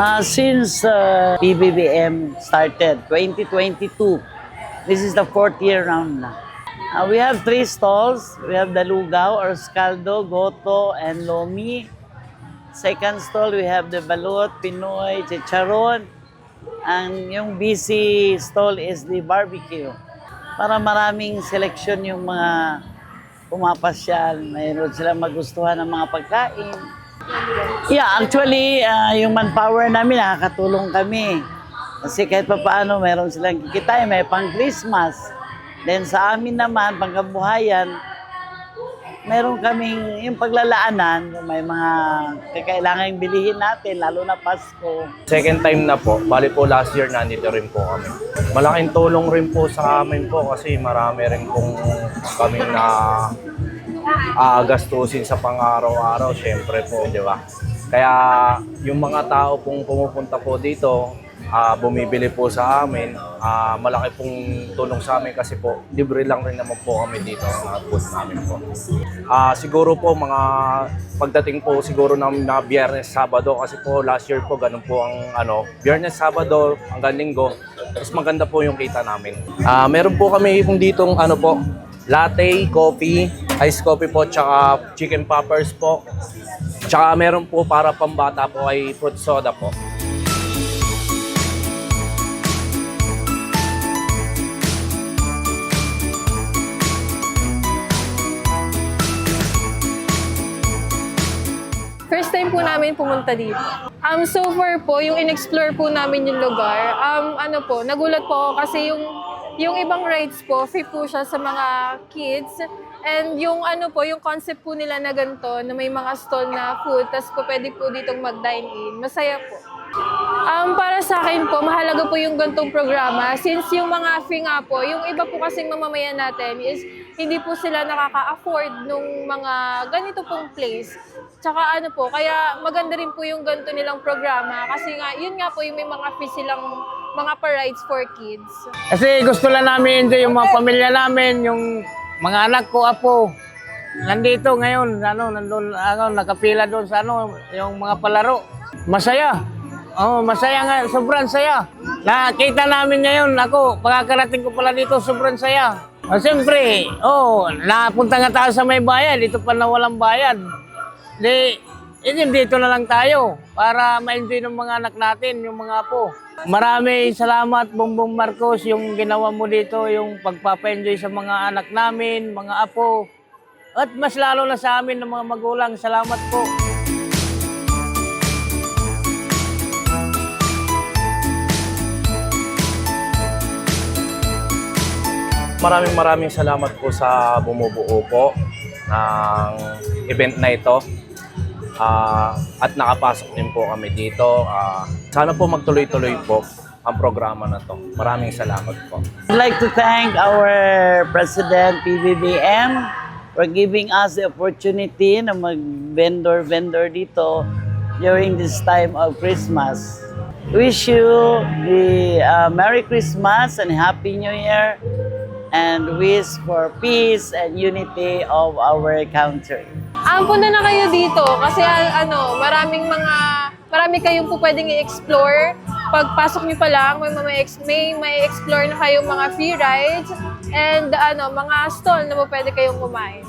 Since PBBM started, 2022, this is the fourth year round na. We have 3 stalls. We have the Lugaw or Scaldo, Goto, and Lomi. Second stall, we have the Balut, Pinoy, Chicharon. And yung busy stall is the barbecue. Para maraming selection yung mga pumapasyal. Mayroon silang magustuhan ng mga pagkain. Yeah, actually, yung manpower namin, nakakatulong kami. Kasi kahit pa paano, meron silang kikitay, may pang-Christmas. Then sa amin naman, pangkabuhayan, meron kaming yung paglalaanan, kung may mga kakailangan bilihin natin, lalo na Pasko. Second time na po, bali po last year nandito rin po kami. Malaking tulong rin po sa amin po kasi marami rin pong kami na gastusin sa pang-araw-araw, syempre po, di ba? Kaya yung mga tao pong pumupunta po dito, bumibili po sa amin, malaki pong tulong sa amin kasi po, libre lang rin naman po kami dito ang booth namin po. Siguro po mga pagdating po siguro ng Biyernes, Sabado kasi po last year po ganun po ang Biyernes, Sabado hanggang Linggo, mas maganda po yung kita namin. Meron po kami kung ditong latte, coffee, iced coffee po, tsaka chicken poppers po. Tsaka meron po para pambata po ay fruit soda po. First time po namin pumunta dito. So far po, yung in-explore po namin yung lugar, nagulat po ako kasi yung ibang rides po, free po siya sa mga kids. And yung yung concept po nila na ganito, na may mga stall na food, tas po pwede po ditong mag-dine in. Masaya po. Para sa akin po, mahalaga po yung ganitong programa since yung mga free nga po, yung iba po kasing mamamayan natin is hindi po sila nakaka-afford nung mga ganito pong place. Tsaka kaya maganda rin po yung ganito nilang programa kasi nga, yun nga po yung may mga free silang mga pa-rides for kids. Kasi gusto lang namin enjoy yung mga pamilya namin, yung mga anak ko, apo. Nandito ngayon, nandun, nakapila doon sa yung mga palaro. Masaya. Masaya nga, sobrang saya. Nakita namin ngayon, pagkakarating ko pala dito, sobrang saya. Siyempre, napunta nga tayo sa may bayan, dito pa na walang bayan. Dito na lang tayo para ma-enjoy ng mga anak natin, yung mga apo. Maraming salamat, Bongbong Marcos, yung ginawa mo dito, yung pagpapa-enjoy sa mga anak namin, mga apo. At mas lalo na sa amin ng mga magulang. Salamat po. Maraming salamat po sa bumubuo po ng event na ito. At nakapasok din po kami dito. Sana po magtuloy-tuloy po ang programa na to. Maraming salamat po. I'd like to thank our President PBBM for giving us the opportunity na mag-vendor dito during this time of Christmas. Wish you the Merry Christmas and Happy New Year and wish for peace and unity of our country. Punta na kayo dito kasi marami kayong po pwedeng i-explore. Pagpasok niyo pa lang, may explore na kayong mga free rides and mga stall na po pwede kayong kumain.